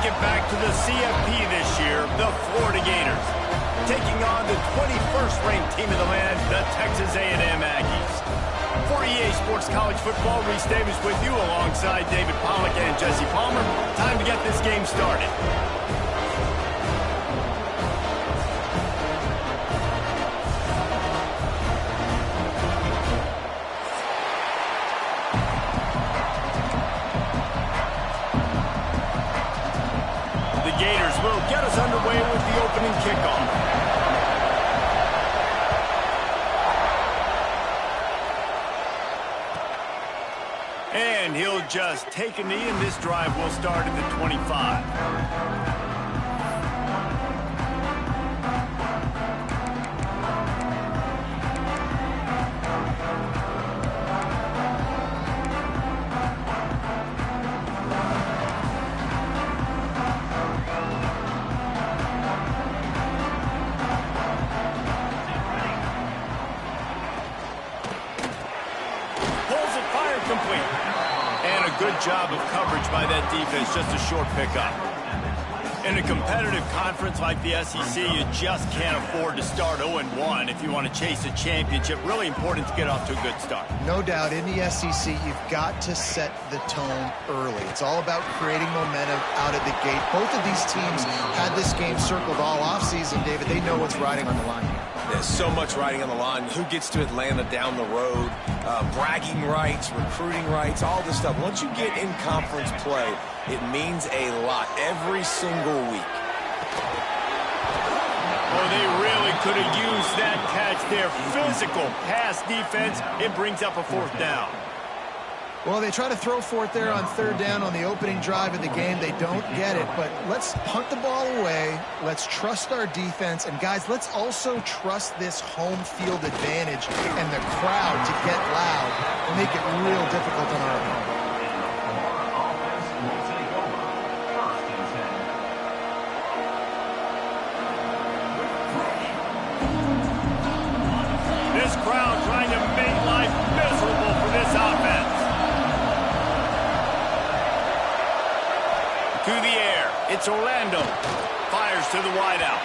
it back to the CFP this year, the Florida Gators, taking on the 21st ranked team in the land, the Texas A&M Aggies. For EA Sports College Football, Reese Davis with you alongside David Pollack and Jesse Palmer. Time to get this game started. The Gators will get us underway with the opening kickoff. And he'll just take a knee, and this drive will start at the 25. Complete. And a good job of coverage by that defense, just a short pickup. In a competitive conference like the SEC, you just can't afford to start 0-1 if you want to chase a championship. Really important to get off to a good start. No doubt, in the SEC, you've got to set the tone early. It's all about creating momentum out of the gate. Both of these teams had this game circled all offseason, David. They know what's riding on the line here. There's so much riding on the line. Who gets to Atlanta down the road? Bragging rights, recruiting rights, all this stuff. Once you get in conference play, it means a lot every single week. Oh, they really could have used that catch there. Physical pass defense. It brings up a fourth down. Well, they try to throw for it there on third down on the opening drive of the game. They don't get it, but let's punt the ball away. Let's trust our defense. And, guys, let's also trust this home field advantage and the crowd to get loud and make it real difficult on our opponent. This crowd trying to make life miserable for this offense. To the air, it's Orlando. Fires to the wideout.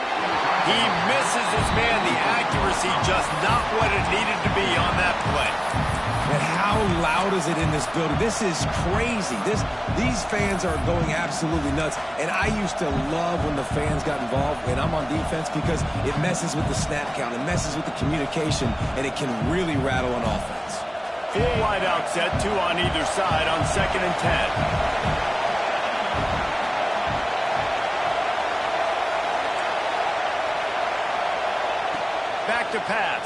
He misses his man. The accuracy just not what it needed to be on that play. And how loud is it in this building? This is crazy. These fans are going absolutely nuts. And I used to love when the fans got involved when I'm on defense because it messes with the snap count. It messes with the communication, and it can really rattle an offense. Full wideout set, two on either side on 2nd and 10. Back to pass.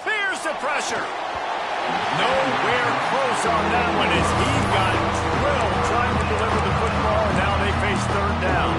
Fears the pressure. Nowhere close on that one as he got drilled trying to deliver the football, and now they face third down.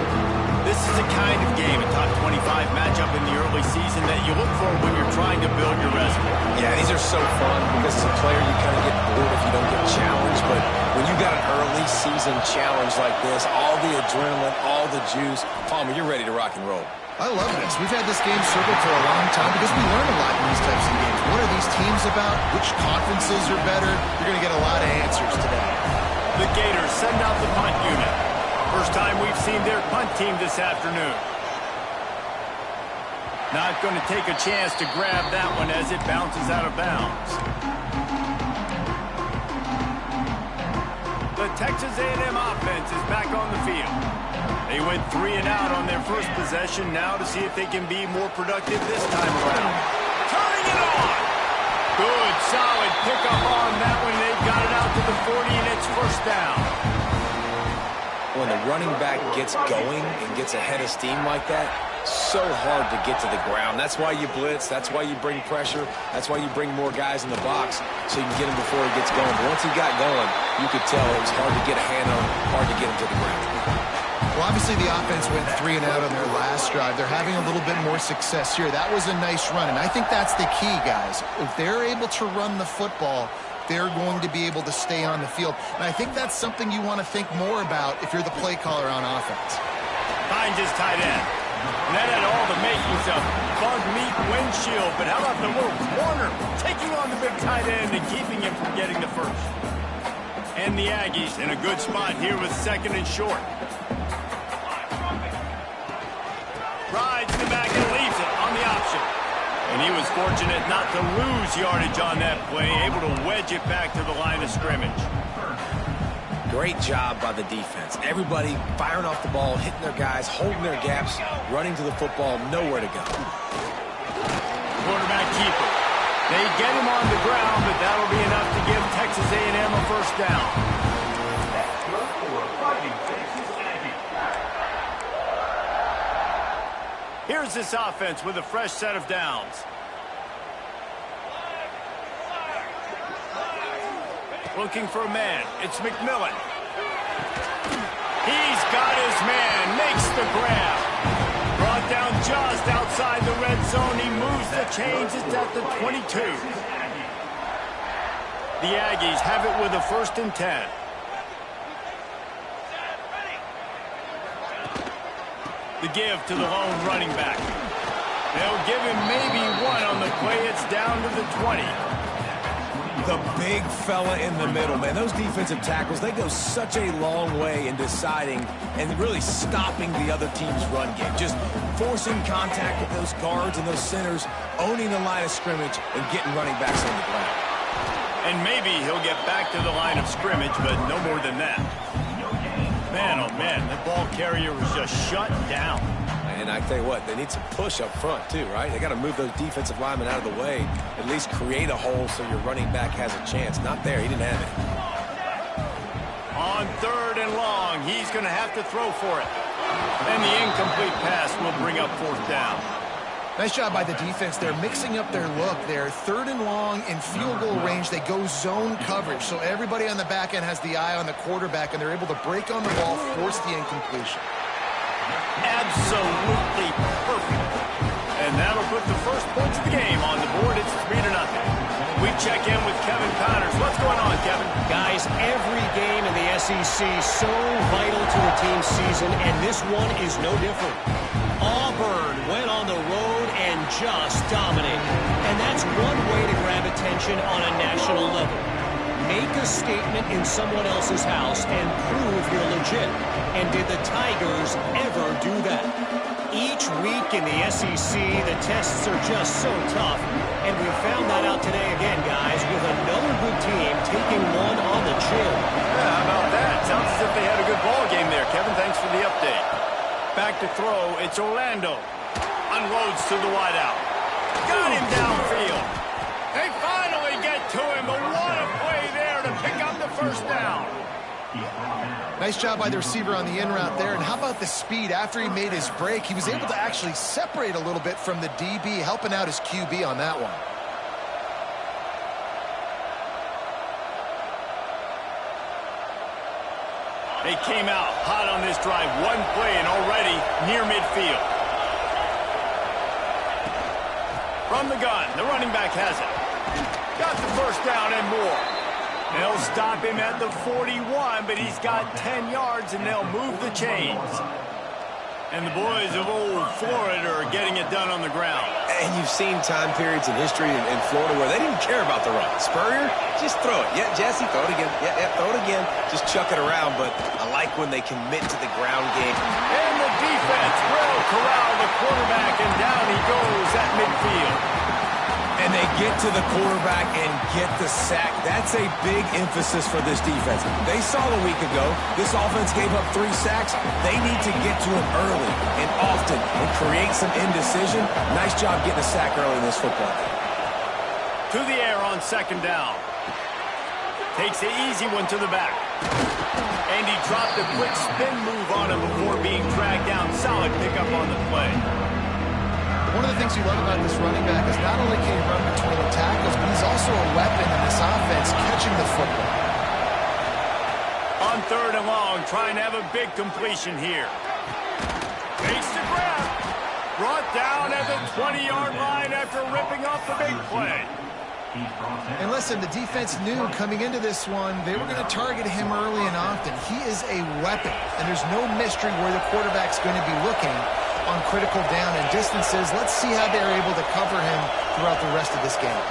This is the kind of game, a top 25 matchup in the early season that you look for when you're trying to build your resume. Yeah, these are so fun because as a player you kind of get bored if you don't get challenged, but when you got an early season challenge like this, all the adrenaline, all the juice, Palmer, you're ready to rock and roll. I love this. We've had this game circled for a long time because we learn a lot in these types of games. What are these teams about? Which conferences are better? You're going to get a lot of answers today. The Gators send out the punt unit. First time we've seen their punt team this afternoon. Not going to take a chance to grab that one as it bounces out of bounds. The Texas A&M offense is back on the field. They went 3 and out on their first possession, now to see if they can be more productive this time around. Turning it on! Good, solid pickup on that one. They've got it out to the 40, and it's first down. When the running back gets going and gets ahead of steam like that, so hard to get to the ground. That's why you blitz. That's why you bring pressure. That's why you bring more guys in the box so you can get him before he gets going. But once he got going, you could tell it was hard to get a hand on him, hard to get him to the ground. Well, obviously the offense went 3 and out on their last drive. They're having a little bit more success here. That was a nice run, and I think that's the key, guys. If they're able to run the football, they're going to be able to stay on the field. And I think that's something you want to think more about if you're the play caller on offense. Finds his tight end. And that had all the makings of bug meat windshield. But how about the little corner taking on the big tight end and keeping him from getting the first? And the Aggies in a good spot here with 2nd and short. Rides the back and leaves it on the option. And he was fortunate not to lose yardage on that play, able to wedge it back to the line of scrimmage. Great job by the defense. Everybody firing off the ball, hitting their guys, holding their gaps, running to the football, nowhere to go. Quarterback keeper. They get him on the ground, but that'll be enough to give Texas A&M a first down. Here's this offense with a fresh set of downs. Looking for a man. It's McMillan. He's got his man. Makes the grab. Brought down just outside the red zone. He moves the chains. It's at the 22. The Aggies have it with a 1st and 10. The give to the lone running back. They'll give him maybe 1 on the play. It's down to the 20. The big fella in the middle, man. Those defensive tackles, they go such a long way in deciding and really stopping the other team's run game. Just forcing contact with those guards and those centers, owning the line of scrimmage, and getting running backs on the ground. And maybe he'll get back to the line of scrimmage, but no more than that. Man, oh man, the ball carrier was just shut down. And I tell you what, they need some push up front too, right? They got to move those defensive linemen out of the way, at least create a hole so your running back has a chance. Not there. He didn't have it. On 3rd and long, he's going to have to throw for it. And the incomplete pass will bring up 4th down. Nice job by the defense. They're mixing up their look. They're 3rd and long in field goal range. They go zone coverage. So everybody on the back end has the eye on the quarterback, and they're able to break on the ball, force the incompletion. Absolutely perfect. And that'll put the first points of the game on the board. It's 3-0. We check in with Kevin Connors. What's going on, Kevin? Guys, every game in the SEC so vital to a team's season, and this one is no different. Auburn went on the road and just dominated. And that's one way to grab attention on a national level. Make a statement in someone else's house and prove you're legit. And did the Tigers ever do that? Each week in the SEC, the tests are just so tough. And we found that out today again, guys, with another good team taking one on the chin. Yeah, how about that? Sounds as if they had a good ball game there, Kevin. Thanks for the update. Back to throw, it's Orlando. Unloads to the wideout. Got him downfield. They finally get to him, but what a play there to pick up the first down. Nice job by the receiver on the in route there. And how about the speed after he made his break? He was able to actually separate a little bit from the DB, helping out his QB on that one. They came out hot on this drive. One play and already near midfield. From the gun, the running back has it. Got the first down and more. They'll stop him at the 41, but he's got 10 yards, and they'll move the chains. And the boys of old Florida are getting it done on the ground. And you've seen time periods in history in Florida where they didn't care about the run. Spurrier, just throw it. Yeah, Jesse, throw it again. Yeah, throw it again. Just chuck it around, but I like when they commit to the ground game. And the defense will corral the quarterback, and down he goes at midfield. And they get to the quarterback and get the sack. That's a big emphasis for this defense. They saw a week ago, this offense gave up 3 sacks. They need to get to him early and often and create some indecision. Nice job getting a sack early in this football game. To the air on 2nd down. Takes the easy one to the back. And he dropped a quick spin move on him before being dragged down. Solid pickup on the play. One of the things you love about this running back is not only can he run between the tackles, but he's also a weapon in this offense, catching the football. On 3rd and long, trying to have a big completion here. Fakes the grab. Brought down at the 20-yard line after ripping off the big play. And listen, the defense knew coming into this one, they were going to target him early and often. He is a weapon, and there's no mystery where the quarterback's going to be looking on critical down and distances. Let's see how they're able to cover him throughout the rest of this game.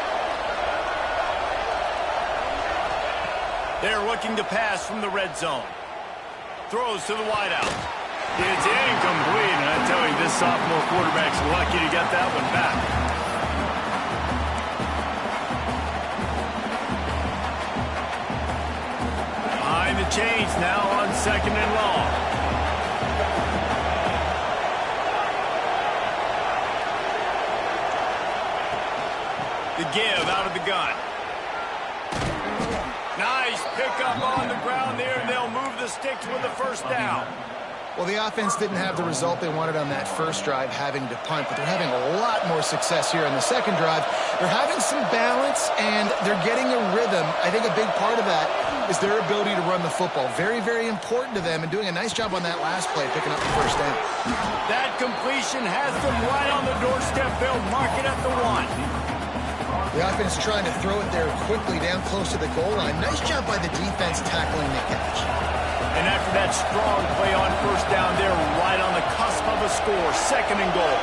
They're looking to pass from the red zone. Throws to the wideout. It's incomplete, and I tell you, this sophomore quarterback's lucky to get that one back. Behind the chains now on 2nd and long. The give out of the gun. Nice pickup on the ground there. They'll move the sticks with the first down. Well, the offense didn't have the result they wanted on that first drive, having to punt, but they're having a lot more success here on the second drive. They're having some balance, and they're getting a rhythm. I think a big part of that is their ability to run the football. Very, very important to them, and doing a nice job on that last play, picking up the first down. That completion has them right on the doorstep. They'll mark it at the 1. The offense trying to throw it there quickly down close to the goal line. Nice job by the defense tackling the catch. And after that strong play on first down, they're right on the cusp of a score. 2nd and goal.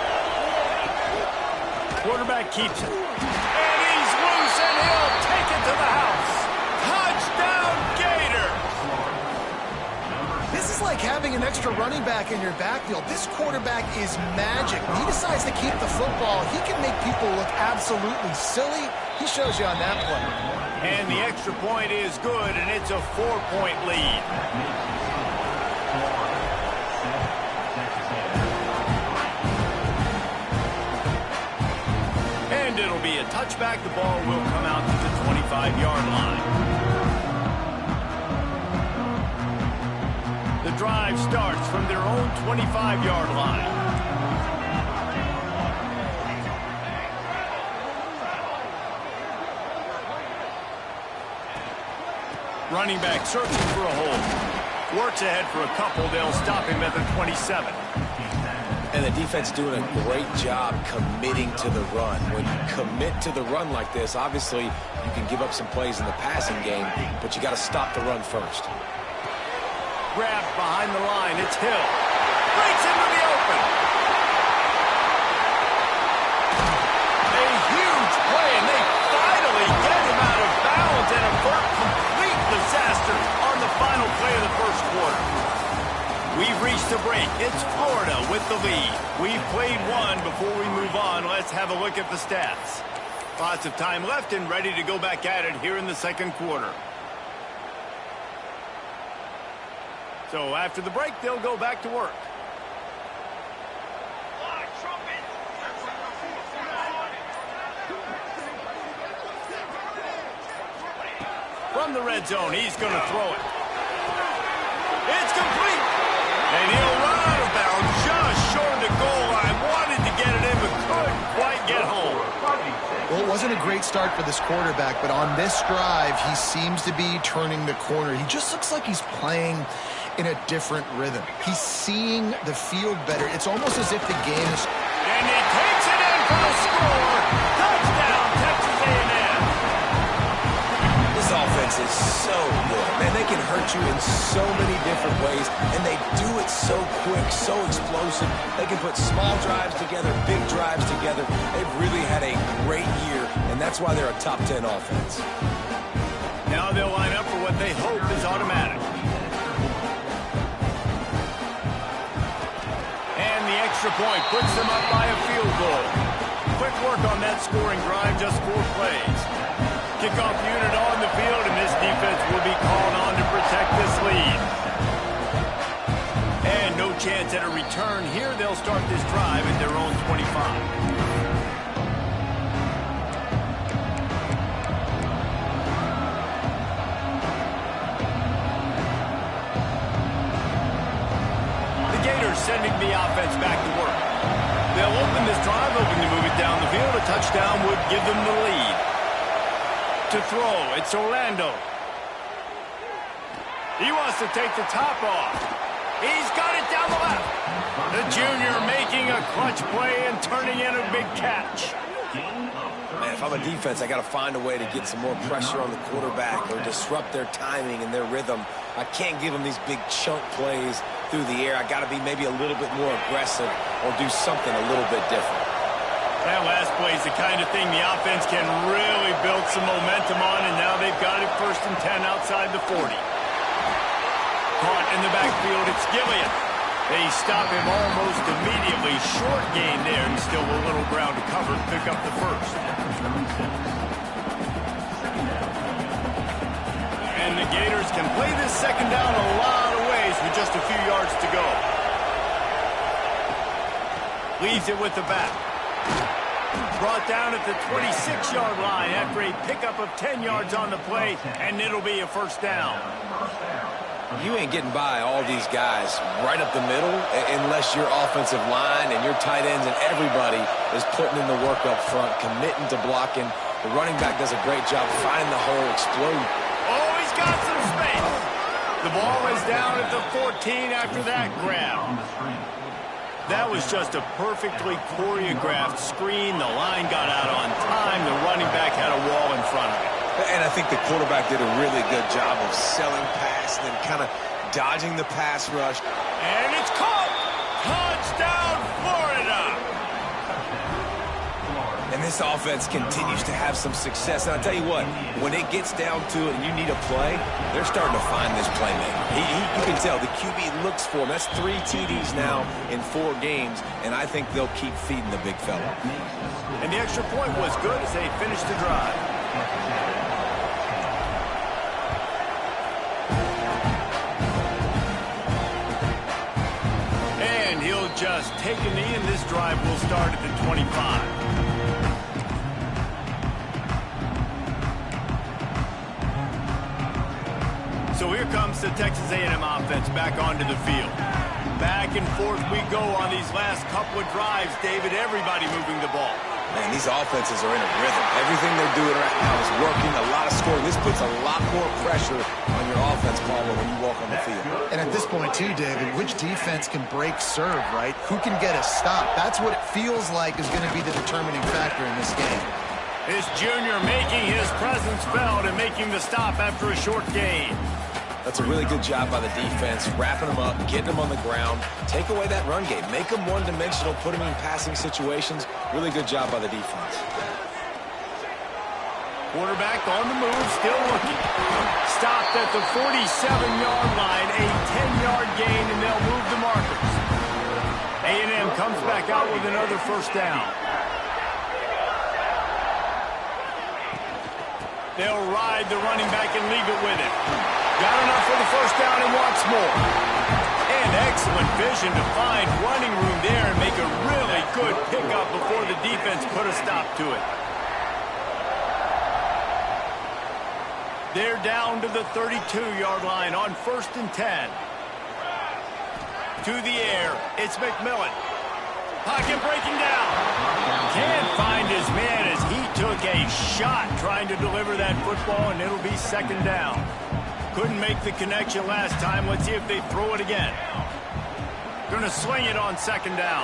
Quarterback keeps it. And he's loose, and he'll take it to the house. Touchdown, Gator! This is like having an extra running back in your backfield. This quarterback is magic. When he decides to keep the football, he can make people look absolutely silly. He shows you on that play. And the extra point is good, and it's a 4-point lead. And it'll be a touchback. The ball will come out to the 25-yard line. The drive starts from their own 25-yard line. Running back searching for a hole. Works ahead for a couple. They'll stop him at the 27. And the defense doing a great job committing to the run. When you commit to the run like this, obviously you can give up some plays in the passing game, but you got to stop the run first. Grabbed behind the line. It's Hill. Breaks into the open. A huge play, and they finally get him out of bounds and avert complete disaster on the final play of the first quarter. We've reached a break. It's Florida with the lead. We've played one. Before we move on, let's have a look at the stats. Lots of time left and ready to go back at it here in the second quarter. So after the break, they'll go back to work. From the red zone, he's going to throw it. It's complete. And he'll run out of bounds just short of the goal line. Wanted to get it in, but couldn't quite get home. Well, it wasn't a great start for this quarterback, but on this drive, he seems to be turning the corner. He just looks like he's playing in a different rhythm. He's seeing the field better. It's almost as if the game is... And he takes it in for the score. Touchdown, TexasAM. This offense is so good. Man, they can hurt you in so many different ways, and they do it so quick, so explosive. They can put small drives together, big drives together. They've really had a great year, and that's why they're a top 10 offense. Now they'll line up for what they hope is automatic. And the extra point puts them up by a field goal. Quick work on that scoring drive, just 4 plays. Kickoff unit on the field, and this defense will be called on to protect this lead. And no chance at a return here. They'll start this drive at their own 25. The Gators sending the offense back to work. They'll open this drive, looking to move it down the field. A touchdown would give them the lead. To throw, it's Orlando. He wants to take the top off. He's got it down the left. The junior making a clutch play and turning in a big catch. Man, if I'm a defense, I got to find a way to get some more pressure on the quarterback or disrupt their timing and their rhythm. I can't give them these big chunk plays through the air. I got to be maybe a little bit more aggressive or do something a little bit different. That last play is the kind of thing the offense can really build some momentum on, and now they've got it 1st and 10 outside the 40. Caught in the backfield, it's Gillian. They stop him almost immediately. Short gain there, and still a little ground to cover to pick up the first. And the Gators can play this second down a lot of ways with just a few yards to go. Leaves it with the back. Brought down at the 26-yard line after a pickup of 10 yards on the play, and it'll be a first down. You ain't getting by all these guys right up the middle unless your offensive line and your tight ends and everybody is putting in the work up front, committing to blocking. The running back does a great job finding the hole, exploding. Oh, he's got some space. The ball is down at the 14 after that grab. That was just a perfectly choreographed screen. The line got out on time. The running back had a wall in front of it. And I think the quarterback did a really good job of selling pass and then kind of dodging the pass rush. And it's caught! Touchdown, Florida! And this offense continues to have some success. And I'll tell you what, when it gets down to it and you need a play, they're starting to find this playmaker. You can tell the QB looks for him. That's 3 TDs now in 4 games, and I think they'll keep feeding the big fella. And the extra point was good as they finished the drive. And he'll just take a knee, and this drive will start at the 25. So here comes the Texas A&M offense back onto the field. Back and forth we go on these last couple of drives, David. Everybody moving the ball. Man, these offenses are in a rhythm. Everything they're doing right now is working, a lot of scoring. This puts a lot more pressure on your offense, Palmer, when you walk on the field. And at this point, too, David, which defense can break serve, right? Who can get a stop? That's what it feels like is going to be the determining factor in this game. This junior making his presence felt and making the stop after a short gain. That's a really good job by the defense, wrapping them up, getting them on the ground. Take away that run game. Make them one-dimensional, put them in passing situations. Really good job by the defense. Quarterback on the move, still looking. Stopped at the 47-yard line, a 10-yard gain, and they'll move the markers. A&M comes back out with another first down. They'll ride the running back and leave it with him. Got enough for the first down and wants more. And excellent vision to find running room there and make a really good pickup before the defense put a stop to it. They're down to the 32-yard line on 1st and 10. To the air, it's McMillan. Pocket breaking down. Can't find his man as he took a shot trying to deliver that football, and it'll be second down. Couldn't make the connection last time. Let's see if they throw it again. Gonna swing it on second down.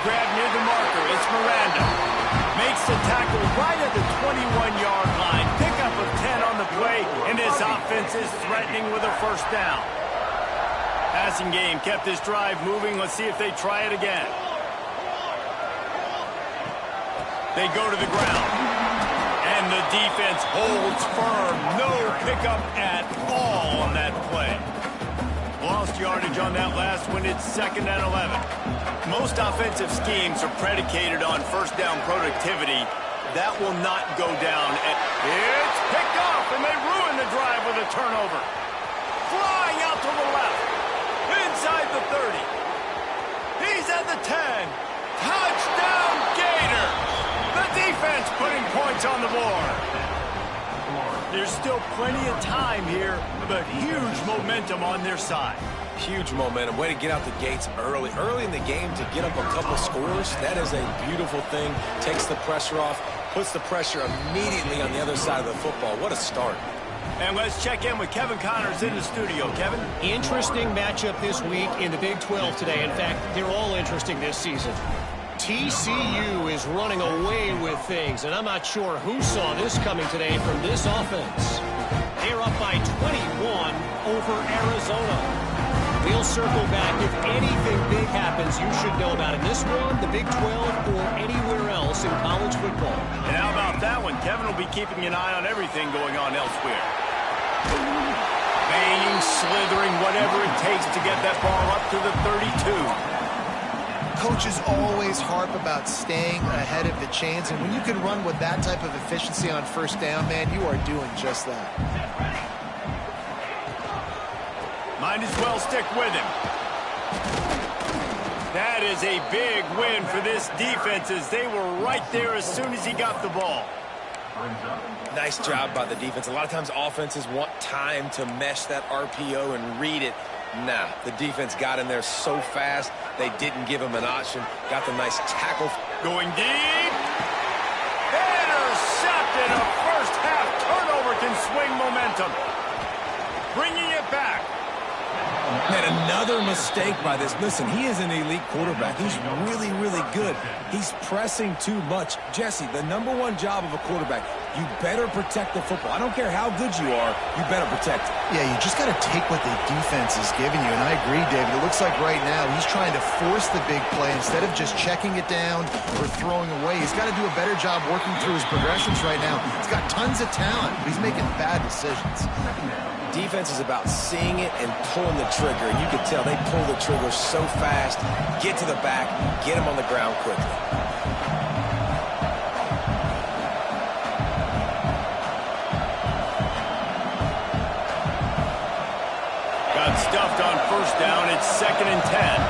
Grab near the marker. It's Miranda. Makes the tackle right at the 21-yard line. Pickup of 10 on the play, and this offense is threatening with a first down. Passing game kept this drive moving. Let's see if they try it again. They go to the ground. And the defense holds firm. No pickup at all on that play. Lost yardage on that last one. It's 2nd and 11. Most offensive schemes are predicated on first down productivity. That will not go down. It's picked off, and they ruin the drive with a turnover. Flying out to the left. Inside the 30. He's at the 10. Touchdown, Gator. The defense putting points on the board. There's still plenty of time here, but huge momentum on their side. Huge momentum. Way to get out the gates early. Early in the game to get up a couple scores. That is a beautiful thing. Takes the pressure off. Puts the pressure immediately on the other side of the football. What a start. And let's check in with Kevin Connors in the studio. Kevin? Interesting matchup this week in the Big 12 today. In fact, they're all interesting this season. TCU is running away with things, and I'm not sure who saw this coming today from this offense. They're up by 21 over Arizona. He'll circle back. If anything big happens, you should know about it. This one, the Big 12, or anywhere else in college football. And how about that one? Kevin will be keeping an eye on everything going on elsewhere. Banging, slithering, whatever it takes to get that ball up to the 32. Coaches always harp about staying ahead of the chains, and when you can run with that type of efficiency on first down, man, you are doing just that. Might as well stick with him. That is a big win for this defense as they were right there as soon as he got the ball. Nice job by the defense. A lot of times offenses want time to mesh that RPO and read it. Nah, the defense got in there so fast, they didn't give him an option. Got the nice tackle. Going deep. Intercepted. A first half turnover can swing momentum. Bringing it back. And another mistake by this. Listen, he is an elite quarterback. He's really, really good. He's pressing too much. Jesse, the #1 job of a quarterback, you better protect the football. I don't care how good you are, you better protect it. Yeah, you just got to take what the defense is giving you, and I agree, David. It looks like right now he's trying to force the big play instead of just checking it down or throwing away. He's got to do a better job working through his progressions right now. He's got tons of talent, but he's making bad decisions. Defense is about seeing it and pulling the trigger. And you can tell they pull the trigger so fast, get to the back, get him on the ground quickly. Got stuffed on first down. It's 2nd and 10.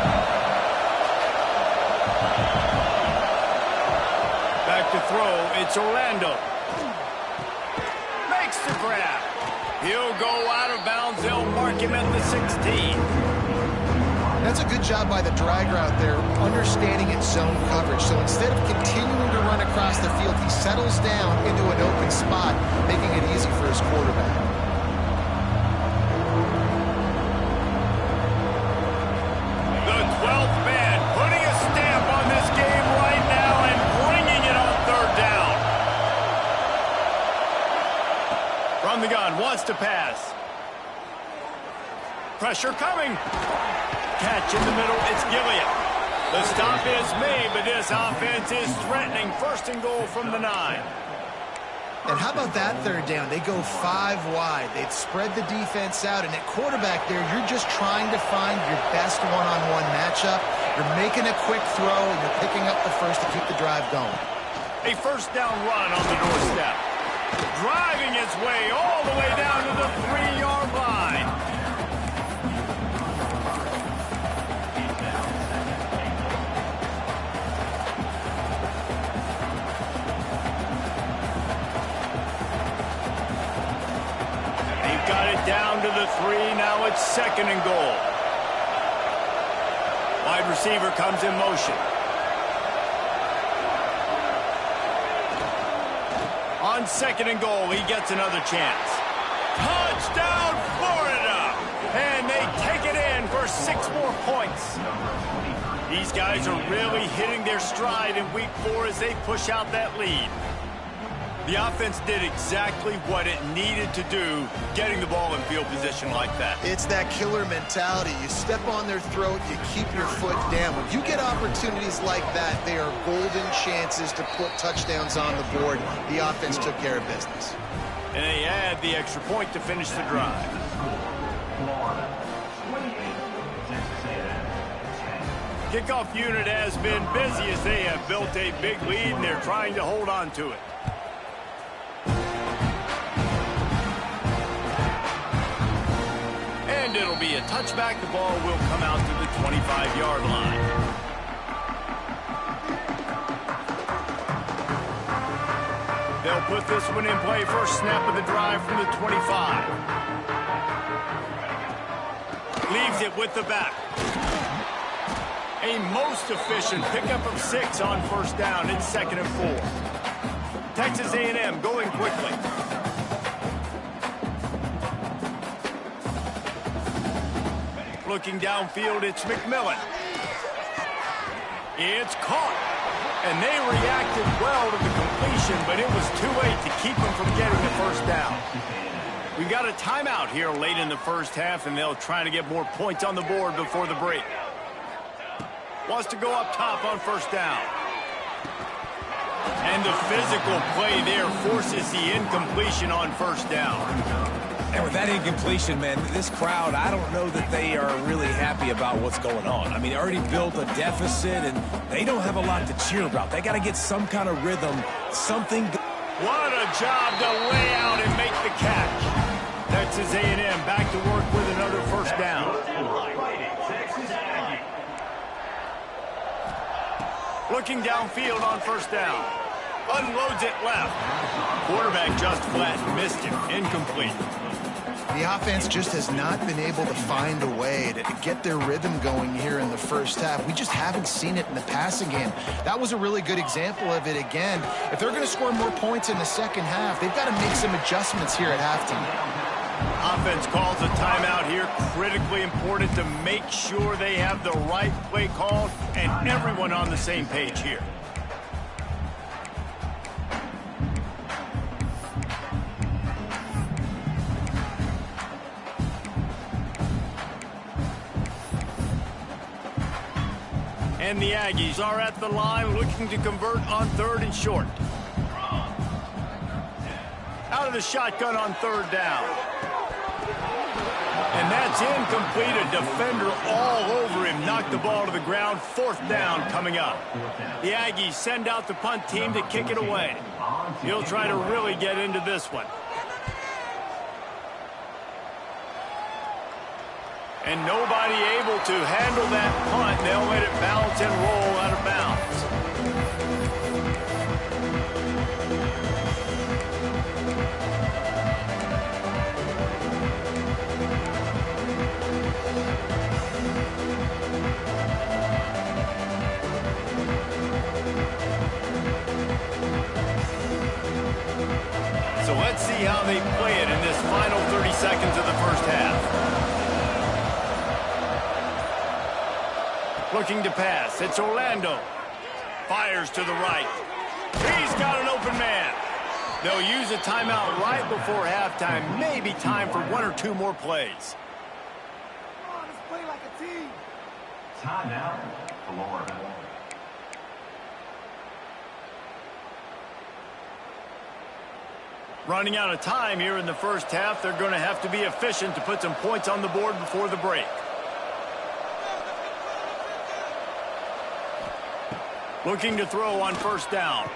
Back to throw. It's Orlando. Makes the grab. He'll go out of bounds. They'll mark him at the 16. That's a good job by the drag route there, understanding its zone coverage. So instead of continuing to run across the field, he settles down into an open spot, making it easy for his quarterback. The 12th man putting a stamp on this game right now and bringing it on 3rd down. From the gun, wants to pass. Pressure coming. Catch in the middle, it's Gilliam. The stop is made, but this offense is threatening. 1st and goal from the 9. And how about that 3rd down? They go 5 wide. They've spread the defense out, and at quarterback there, you're just trying to find your best one-on-one matchup. You're making a quick throw, and you're picking up the first to keep the drive going. A 1st down run on the doorstep. Driving his way all the way down to the 3-yard line. They've got it down to the 3. Now it's 2nd and goal. Wide receiver comes in motion. On 2nd and goal, he gets another chance. Touchdown, Florida! And they take it in for 6 more points. These guys are really hitting their stride in week 4 as they push out that lead. The offense did exactly what it needed to do, getting the ball in field position like that. It's that killer mentality. You step on their throat, you keep your foot down. When you get opportunities like that, they are golden chances to put touchdowns on the board. The offense took care of business. And they add the extra point to finish the drive. Kickoff unit has been busy as they have built a big lead, and they're trying to hold on to it. And it'll be a touchback. The ball will come out to the 25-yard line. They'll put this one in play. First snap of the drive from the 25. Leaves it with the back. A most efficient pickup of 6 on first down. It's 2nd and 4. Texas A&M going quickly. Looking downfield, it's McMillan. It's caught. And they reacted well to the completion, but it was too late to keep them from getting the first down. We've got a timeout here late in the first half, and they'll try to get more points on the board before the break. Wants to go up top on first down. And the physical play there forces the incompletion on first down. And with that incompletion, man, this crowd, I don't know that they are really happy about what's going on. I mean, they already built a deficit, and they don't have a lot to cheer about. They got to get some kind of rhythm, something. What a job to lay out and make the catch. Texas A&M back to work with another first down. Looking downfield on first down. Unloads it left. Quarterback just flat missed him. Incomplete. The offense just has not been able to find a way to get their rhythm going here in the first half. We just haven't seen it in the passing game. That was a really good example of it again. If they're going to score more points in the second half, they've got to make some adjustments here at halftime. Offense calls a timeout here. Critically important to make sure they have the right play called and everyone on the same page here. And the Aggies are at the line looking to convert on third and short. Out of the shotgun on third down. And that's incomplete. A defender all over him. Knocked the ball to the ground. Fourth down coming up. The Aggies send out the punt team to kick it away. He'll try to really get into this one. And nobody able to handle that punt. They'll let it bounce and roll out of bounds. So let's see how they play it in this final 30 seconds of the first half. Looking to pass. It's Orlando. Fires to the right. He's got an open man. They'll use a timeout right before halftime. Maybe time for one or two more plays. Come on, let's play like a team. Timeout, Florida. Running out of time here in the first half. They're going to have to be efficient to put some points on the board before the break. Looking to throw on first down.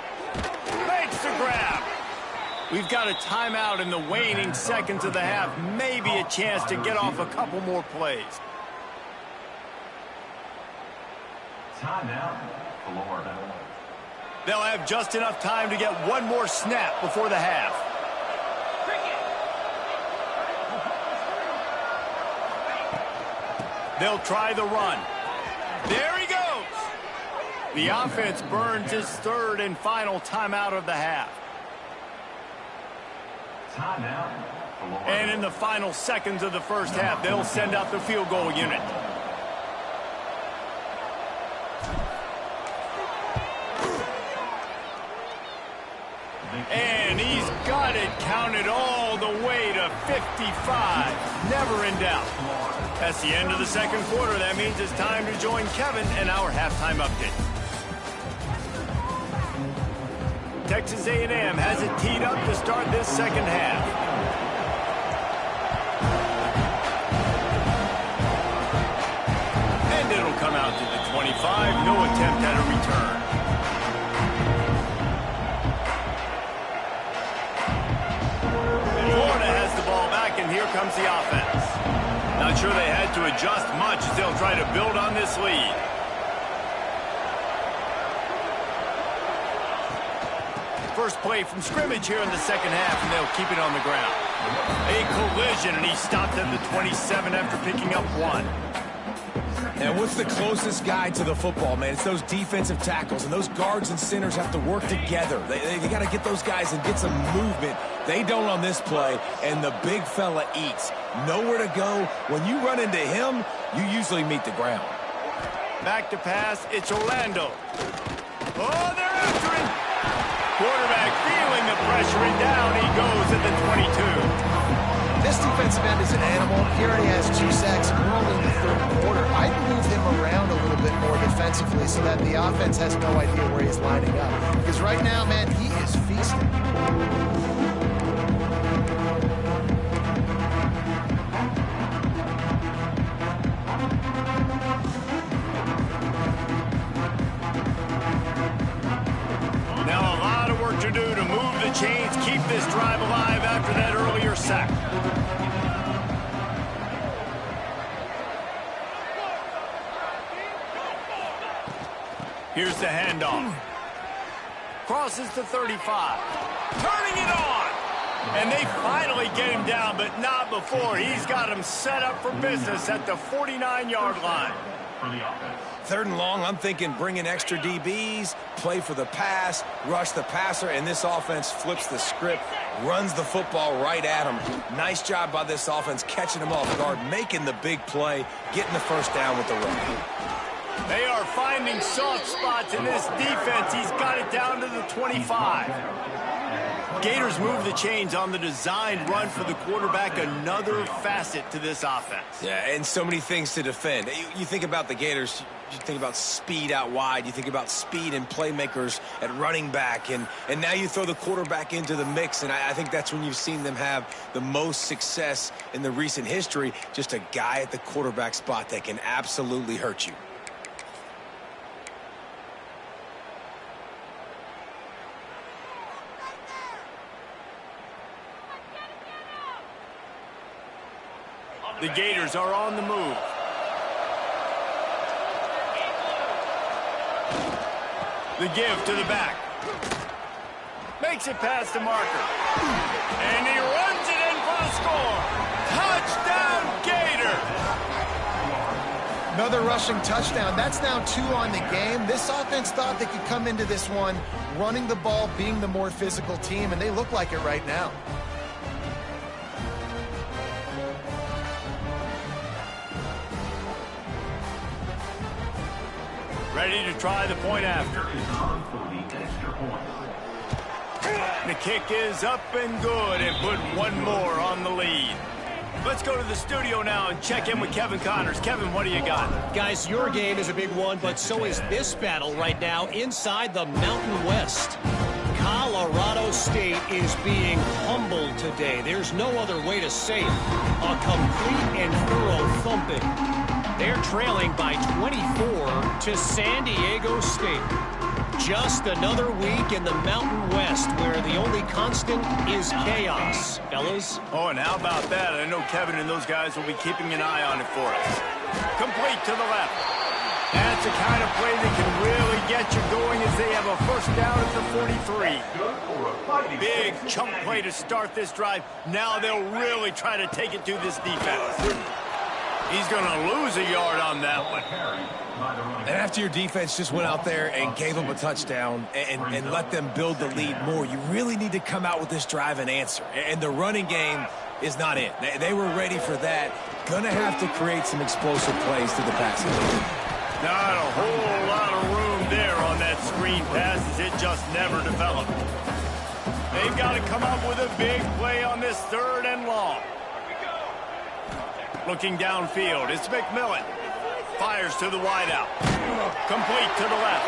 Makes the grab. We've got a timeout in the waning seconds of the half. Maybe a chance to get off a couple more plays. Timeout, Florida. They'll have just enough time to get one more snap before the half. They'll try the run. There he goes. The offense burns his third and final timeout of the half. Timeout, Florida. And in the final seconds of the first half, they'll send out the field goal unit. And he's got it counted all the way to 55. Never in doubt. That's the end of the second quarter. That means it's time to join Kevin and our halftime update. Texas A&M has it teed up to start this second half. And it'll come out to the 25. No attempt at a return. Florida has the ball back, and here comes the offense. Not sure they had to adjust much as they'll try to build on this lead. First play from scrimmage here in the second half, and they'll keep it on the ground. A collision, and he stopped at the 27 after picking up one. And what's the closest guy to the football, man? It's those defensive tackles, and those guards and centers have to work together. They got to get those guys and get some movement. They don't on this play, and the big fella eats. Nowhere to go. When you run into him, you usually meet the ground. Back to pass. It's Orlando. Oh, they're after him. Quarterback feeling the pressure, and down he goes at the 22. this defensive end is an animal. He already has 2 sacks, and we're only in the third quarter. I'd move him around a little bit more defensively so that the offense has no idea where he's lining up. Because right now, man, he is feasting. Now a lot of work to do to move the chains, keep this drive alive after that earlier sack. Here's the handoff. Crosses the 35. Turning it on. And they finally get him down, but not before. He's got him set up for business at the 49-yard line. For the offense. 3rd and long, I'm thinking bring in extra DBs, play for the pass, rush the passer, and this offense flips the script, runs the football right at him. Nice job by this offense catching him off guard, making the big play, getting the first down with the run. They are finding soft spots in this defense. He's got it down to the 25. Gators move the chains on the designed run for the quarterback, another facet to this offense. Yeah, and so many things to defend. You think about the Gators, you think about speed out wide, you think about speed and playmakers at running back, and now you throw the quarterback into the mix, and I think that's when you've seen them have the most success in the recent history, just a guy at the quarterback spot that can absolutely hurt you. The Gators are on the move. The give to the back. Makes it past the marker. And he runs it in for the score. Touchdown, Gator! Another rushing touchdown. That's now 2 on the game. This offense thought they could come into this one running the ball, being the more physical team, and they look like it right now. Ready to try the point after. The kick is up and good and put one more on the lead. Let's go to the studio now and check in with Kevin Connors. Kevin, what do you got? Guys, your game is a big one, but so is this battle right now inside the Mountain West. Colorado State is being humbled today. There's no other way to say it. A complete and thorough thumping. They're trailing by 24 to San Diego State. Just another week in the Mountain West where the only constant is chaos, fellas. Oh, and how about that? I know Kevin and those guys will be keeping an eye on it for us. Complete to the left. That's the kind of play that can really get you going as they have a first down at the 43. Big chunk play to start this drive. Now they'll really try to take it to this defense. He's going to lose a yard on that one. And after your defense just went out there and gave them a touchdown and let them build the lead more, you really need to come out with this drive and answer. And the running game is not it. They were ready for that. Going to have to create some explosive plays to the passing game. Not a whole lot of room there on that screen pass as it just never developed. They've got to come up with a big play on this 3rd and long. Looking downfield, it's McMillan. Fires to the wideout. Complete to the left.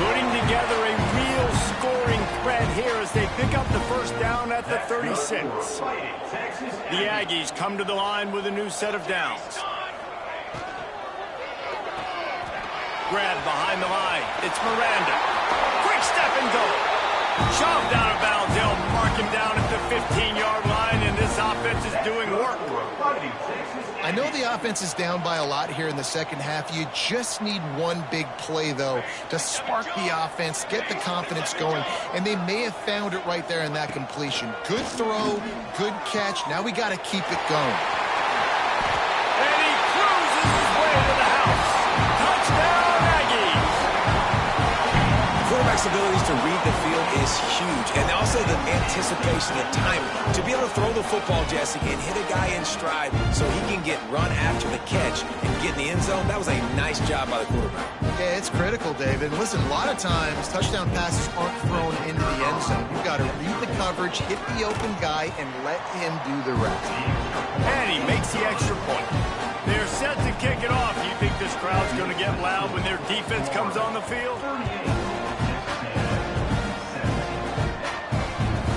Putting together a real scoring threat here as they pick up the first down at the 36. The Aggies come to the line with a new set of downs. Grab behind the line. It's Miranda. Quick step and go. Shoved out of bounds. They'll mark him down at the 15-yard line, and this offense is doing work. I know the offense is down by a lot here in the second half. You just need one big play, though, to spark the offense, get the confidence going, and they may have found it right there in that completion. Good throw, good catch. Now we got to keep it going. And he cruises his way to the house. Touchdown, Aggies! Quarterback's abilities to read the field is huge. And also the anticipation, the timing. To be able to throw the football, Jesse, and hit a guy in stride so he can get run after the catch and get in the end zone, that was a nice job by the quarterback. Yeah, it's critical, David. Listen, a lot of times touchdown passes aren't thrown into the end zone. You've got to read the coverage, hit the open guy, and let him do the rest. And he makes the extra point. They're set to kick it off. You think this crowd's going to get loud when their defense comes on the field?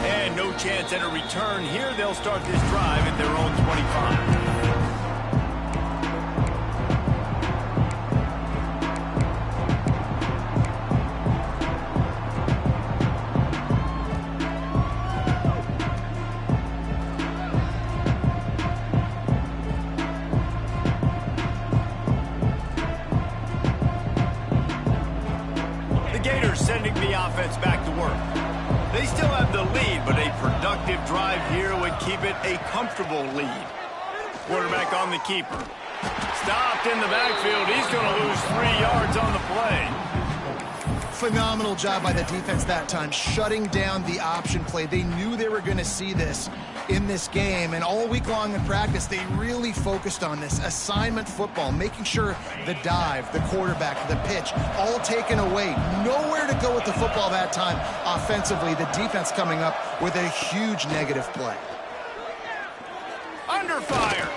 And no chance at a return here. They'll start this drive at their own 25. Sending the offense back to work. They still have the lead, but a productive drive here would keep it a comfortable lead. Quarterback on the keeper. Stopped in the backfield. He's going to lose 3 yards on the play. Phenomenal job by the defense that time, shutting down the option play. They knew they were going to see this in this game, and all week long in practice, they really focused on this assignment football, making sure the dive, the quarterback, the pitch, all taken away. Nowhere to go with the football that time offensively. The defense coming up with a huge negative play. Under fire.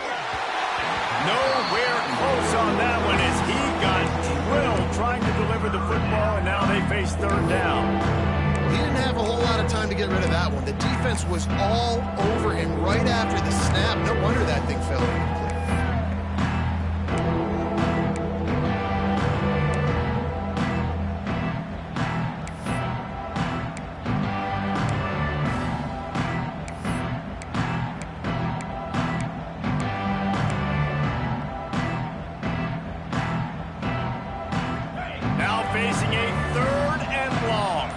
Nowhere close on that one as he got drilled trying to deliver the football, and now they face third down. He didn't have a whole lot of time to get rid of that one. The defense was all over him right after the snap. No wonder that thing fell incomplete. Facing a third and long.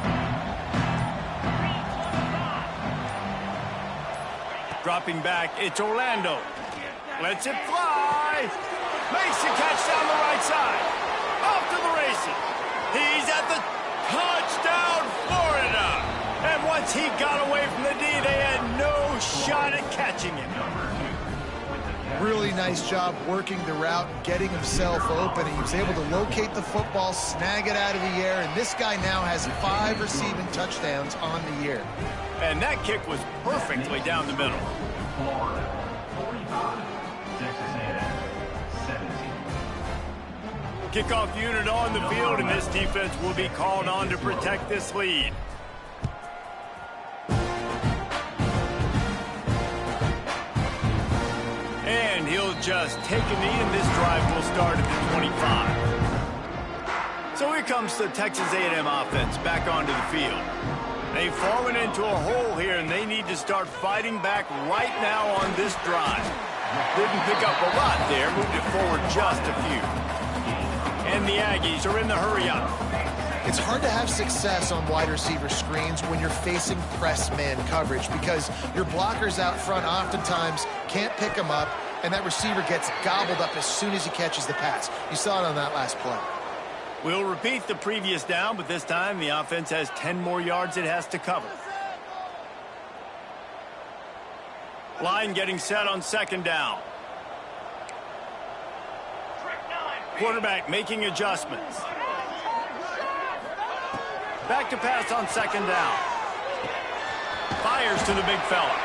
Dropping back, it's Orlando. Lets it fly. Makes the catch down the right side. Off to the races. He's at the touchdown, Florida. And once he got away from the D, they had no shot at catching him. Really nice job working the route, getting himself open. He was able to locate the football, snag it out of the air, and this guy now has 5 receiving touchdowns on the year. And that kick was perfectly down the middle. Florida, 45. TexasAM, 17. Kickoff unit on the field, and this defense will be called on to protect this lead. And he'll just take a knee, and this drive will start at the 25. So here comes the Texas A&M offense back onto the field. They've fallen into a hole here, and they need to start fighting back right now on this drive. Didn't pick up a lot there, moved it forward just a few. And the Aggies are in the hurry-up. It's hard to have success on wide receiver screens when you're facing press man coverage because your blockers out front oftentimes can't pick them up, and that receiver gets gobbled up as soon as he catches the pass. You saw it on that last play. We'll repeat the previous down, but this time the offense has 10 more yards it has to cover. Line getting set on second down. Quarterback making adjustments. Back to pass on second down. Fires to the big fella.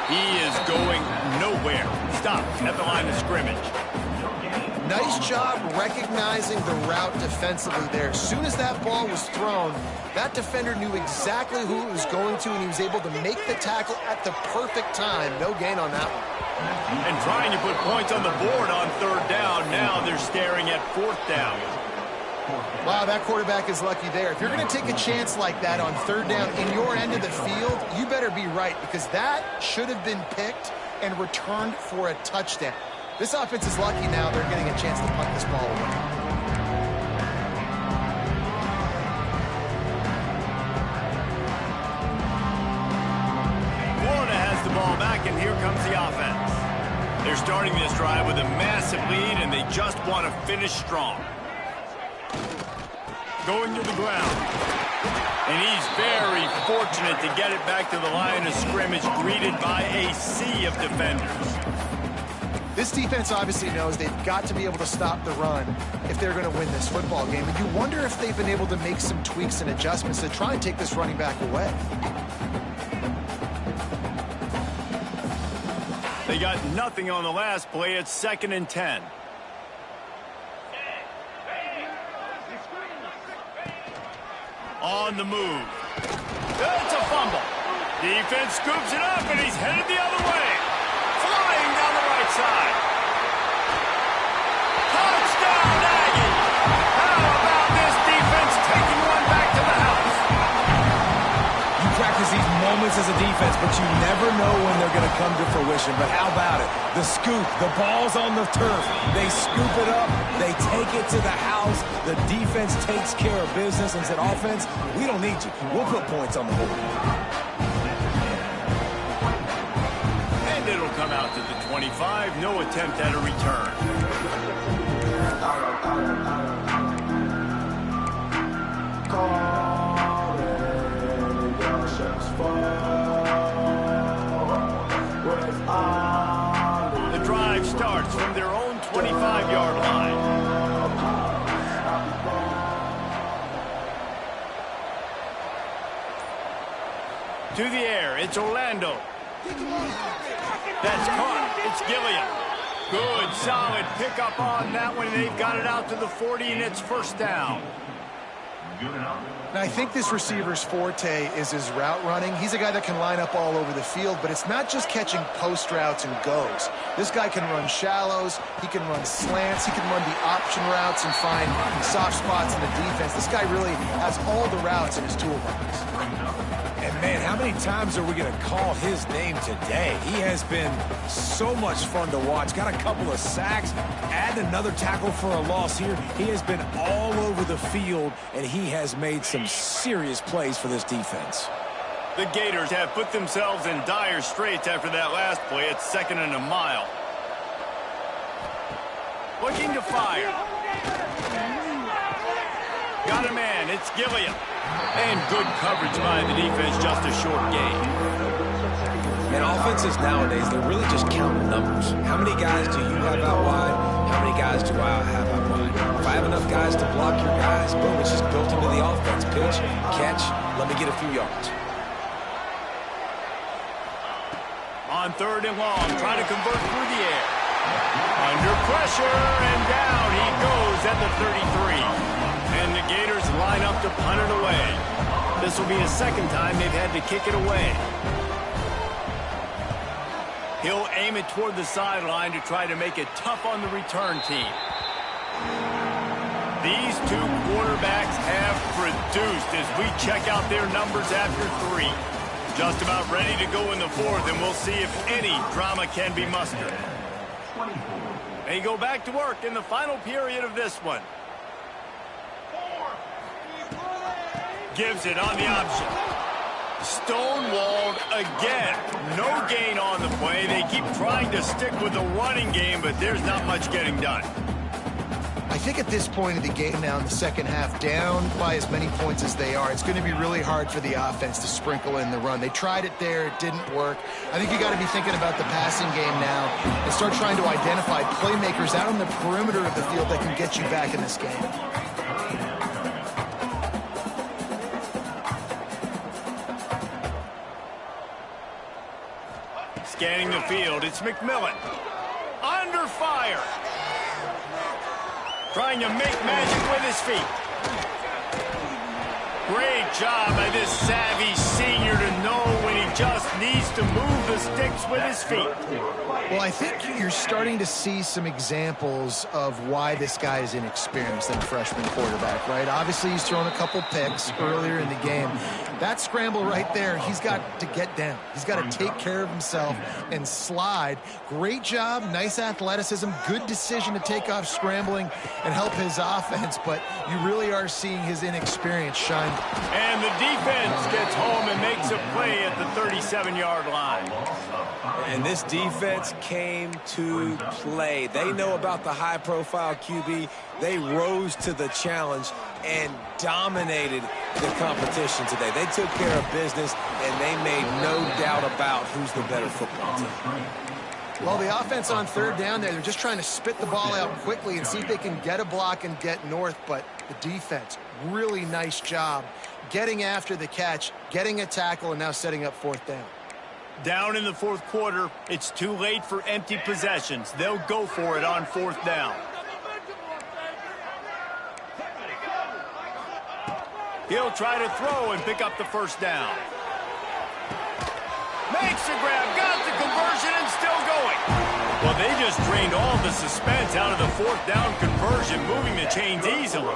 He is going nowhere. Stop at the line of scrimmage. Nice job recognizing the route defensively there. As soon as that ball was thrown, that defender knew exactly who it was going to, and he was able to make the tackle at the perfect time. No gain on that one. And trying to put points on the board on third down. Now they're staring at fourth down. Wow, that quarterback is lucky there. If you're going to take a chance like that on third down in your end of the field, you better be right because that should have been picked and returned for a touchdown. This offense is lucky now they're getting a chance to punt this ball away. Florida has the ball back, and here comes the offense. They're starting this drive with a massive lead, and they just want to finish strong. Going to the ground. And he's very fortunate to get it back to the line of scrimmage, greeted by a sea of defenders. This defense obviously knows they've got to be able to stop the run if they're going to win this football game. And you wonder if they've been able to make some tweaks and adjustments to try and take this running back away. They got nothing on the last play. It's 2nd and 10. On the move. It's a fumble. Defense scoops it up, and he's headed the other way. Flying down the right side. Touchdown, Aggies! How about this defense taking one back to the house? You practice these moments as a defense, but you never know when they're going to come to fruition. But how about it? The scoop, the ball's on the turf. They scoop it up. They take it to the house. The defense takes care of business and said, offense, we don't need you. We'll put points on the board. And it'll come out to the 25. No attempt at a return. The drive starts from their own 25-yard line. To the air, it's Orlando. That's caught. It's Gilliam. Good, solid pickup on that one. They've got it out to the 40, and it's 1st down. Now, I think this receiver's forte is his route running. He's a guy that can line up all over the field, but it's not just catching post routes and goes. This guy can run shallows. He can run slants. He can run the option routes and find soft spots in the defense. This guy really has all the routes in his toolbox. And, man, how many times are we going to call his name today? He has been so much fun to watch. Got a couple of sacks. Add another tackle for a loss here. He has been all over the field, and he has made some serious plays for this defense. The Gators have put themselves in dire straits after that last play. It's 2nd and a mile. Looking to fire. Got a man. It's Gilliam. And good coverage by the defense, just a short gain. And offenses nowadays, they're really just counting numbers. How many guys do you have out wide? How many guys do I have out wide? If I have enough guys to block your guys, boom, it's just built into the offense. Pitch, catch, let me get a few yards. On 3rd and long, trying to convert through the air. Under pressure, and down he goes at the 33. And the Gators line up to punt it away. This will be the 2nd time they've had to kick it away. He'll aim it toward the sideline to try to make it tough on the return team. These two quarterbacks have produced as we check out their numbers after 3. Just about ready to go in the 4th, and we'll see if any drama can be mustered. They go back to work in the final period of this one. Gives it on the option. Stonewalled again. No gain on the play. They keep trying to stick with the running game, but there's not much getting done. I think at this point of the game now in the 2nd half, down by as many points as they are, it's going to be really hard for the offense to sprinkle in the run. They tried it there. It didn't work. I think you got to be thinking about the passing game now and start trying to identify playmakers out on the perimeter of the field that can get you back in this game. Scanning the field, it's McMillan. Under fire. Trying to make magic with his feet. Great job by this savvy senior to know when he just needs to move the sticks with his feet. Well, I think you're starting to see some examples of why this guy is inexperienced than a freshman quarterback, right? Obviously, he's thrown a couple picks earlier in the game. That scramble right there, he's got to get down. He's got to take care of himself and slide. Great job, nice athleticism, good decision to take off scrambling and help his offense, but you really are seeing his inexperience shine. And the defense gets home and makes a play at the 37-yard line. And this defense came to play. They know about the high-profile QB. They rose to the challenge and dominated the competition today. They took care of business, and they made no doubt about who's the better football team. Well, the offense on third down there, they're just trying to spit the ball out quickly and see if they can get a block and get north. But the defense, really nice job getting after the catch, getting a tackle, and now setting up fourth down. Down in the fourth quarter, it's too late for empty possessions. They'll go for it on fourth down. He'll try to throw and pick up the first down. Makes the grab, got the conversion, and still going. Well, they just drained all the suspense out of the fourth down conversion, moving the chains easily.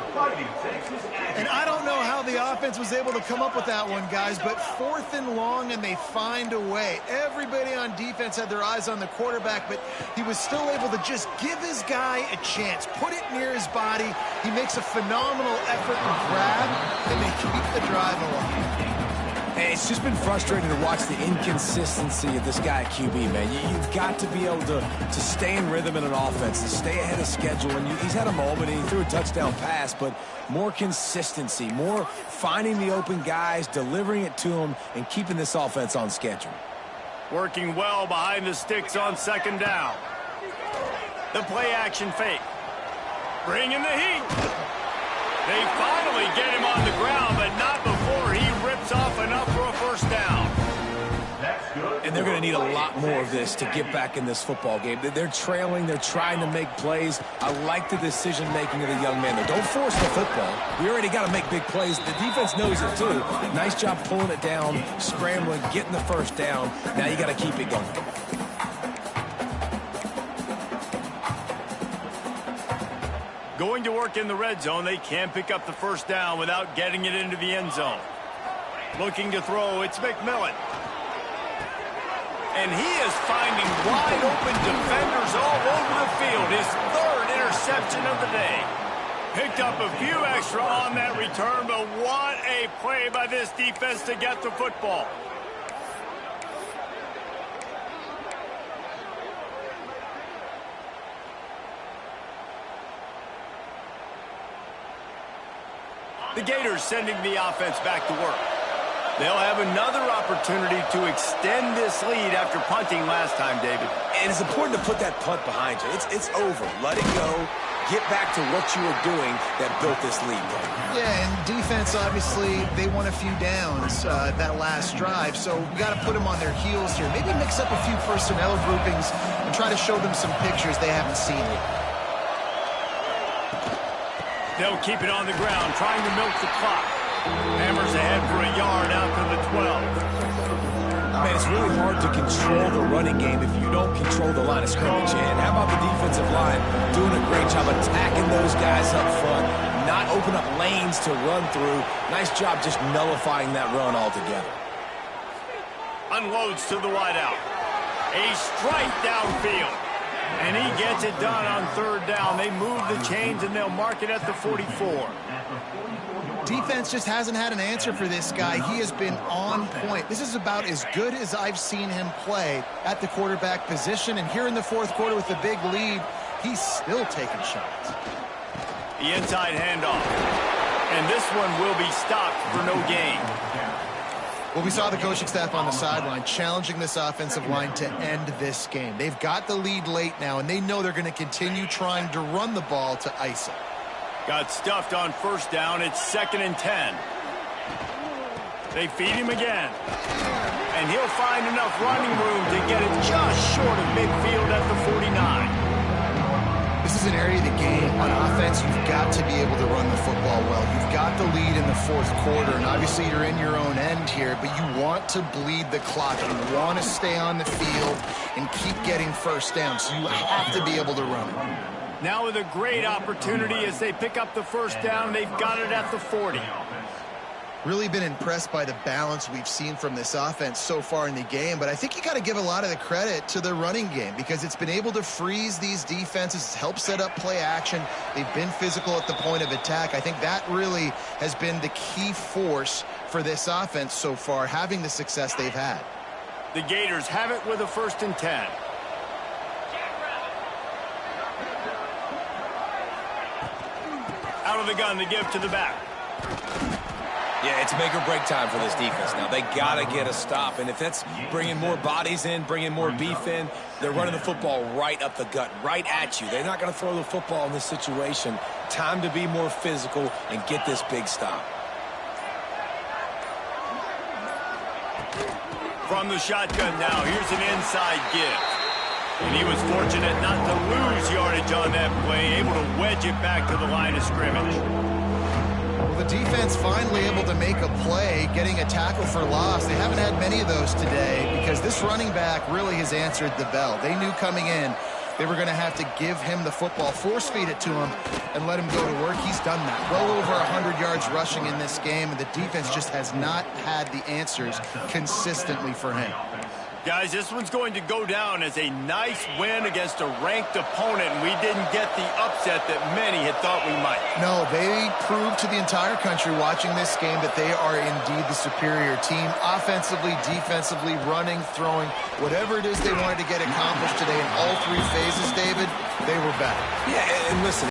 And I don't know how the offense was able to come up with that one, guys, but fourth and long, and they find a way. Everybody on defense had their eyes on the quarterback, but he was still able to just give his guy a chance, put it near his body. He makes a phenomenal effort to grab, and they keep the drive alive. Hey, it's just been frustrating to watch the inconsistency of this guy at QB, man. You've got to be able to stay in rhythm in an offense, to stay ahead of schedule. And he's had a moment, and he threw a touchdown pass, but more consistency, more finding the open guys, delivering it to them, and keeping this offense on schedule. Working well behind the sticks on second down. The play-action fake. Bringing the heat. They finally get him on the ground, but not before he rips off enough for a first down. And they're going to need a lot more of this to get back in this football game. They're trailing. They're trying to make plays. I like the decision-making of the young man, though. Don't force the football. We already got to make big plays. The defense knows it, too. Nice job pulling it down, scrambling, getting the first down. Now you got to keep it going. Going to work in the red zone, they can't pick up the first down without getting it into the end zone. Looking to throw, it's McMillan. And he is finding wide open defenders all over the field. His third interception of the day. Picked up a few extra on that return, but what a play by this defense to get the football. The Gators sending the offense back to work. They'll have another opportunity to extend this lead after punting last time, David. And it's important to put that punt behind you. It's over. Let it go. Get back to what you were doing that built this lead. Yeah, and defense, obviously, they won a few downs that last drive, so we got to put them on their heels here. Maybe mix up a few personnel groupings and try to show them some pictures they haven't seen yet. They'll keep it on the ground, trying to milk the clock. Hammers ahead for a yard out to the 12. Man, it's really hard to control the running game if you don't control the line of scrimmage. And how about the defensive line doing a great job attacking those guys up front, not open up lanes to run through. Nice job just nullifying that run altogether. Unloads to the wideout. A strike downfield. And he gets it done on third down. They move the chains, and they'll mark it at the 44. Defense just hasn't had an answer for this guy. He has been on point. This is about as good as I've seen him play at the quarterback position. And here in the fourth quarter with the big lead, he's still taking shots. The inside handoff. And this one will be stopped for no gain. Well, we saw the coaching staff on the sideline challenging this offensive line to end this game. They've got the lead late now, and they know they're going to continue trying to run the ball to ice it. Got stuffed on first down. It's 2nd and 10. They feed him again. And he'll find enough running room to get it just short of midfield at the 49. This is an area of the game on offense you've got to be able to run the football well. You've got the lead in the fourth quarter, and obviously you're in your own end here, but you want to bleed the clock. You want to stay on the field and keep getting first down, so you have to be able to run it. Now with a great opportunity as they pick up the first down, they've got it at the 40. Really been impressed by the balance we've seen from this offense so far in the game, but I think you got to give a lot of the credit to the running game because it's been able to freeze these defenses, help set up play action. They've been physical at the point of attack. I think that really has been the key force for this offense so far, having the success they've had. The Gators have it with a 1st and 10. Out of the gun to give to the back. Yeah, it's make or break time for this defense. Now, they got to get a stop, and if that's bringing more bodies in, bringing more beef in, they're running the football right up the gut, right at you. They're not going to throw the football in this situation. Time to be more physical and get this big stop. From the shotgun now, here's an inside give. And he was fortunate not to lose yardage on that play, able to wedge it back to the line of scrimmage. Well, the defense finally able to make a play, getting a tackle for loss. They haven't had many of those today because this running back really has answered the bell. They knew coming in they were going to have to give him the football, force feed it to him, and let him go to work. He's done that. Well over 100 yards rushing in this game, and the defense just has not had the answers consistently for him. Guys, this one's going to go down as a nice win against a ranked opponent, and we didn't get the upset that many had thought we might. No, they proved to the entire country watching this game that they are indeed the superior team. Offensively, defensively, running, throwing, whatever it is they wanted to get accomplished today in all 3 phases, David, they were better. Yeah, and listen,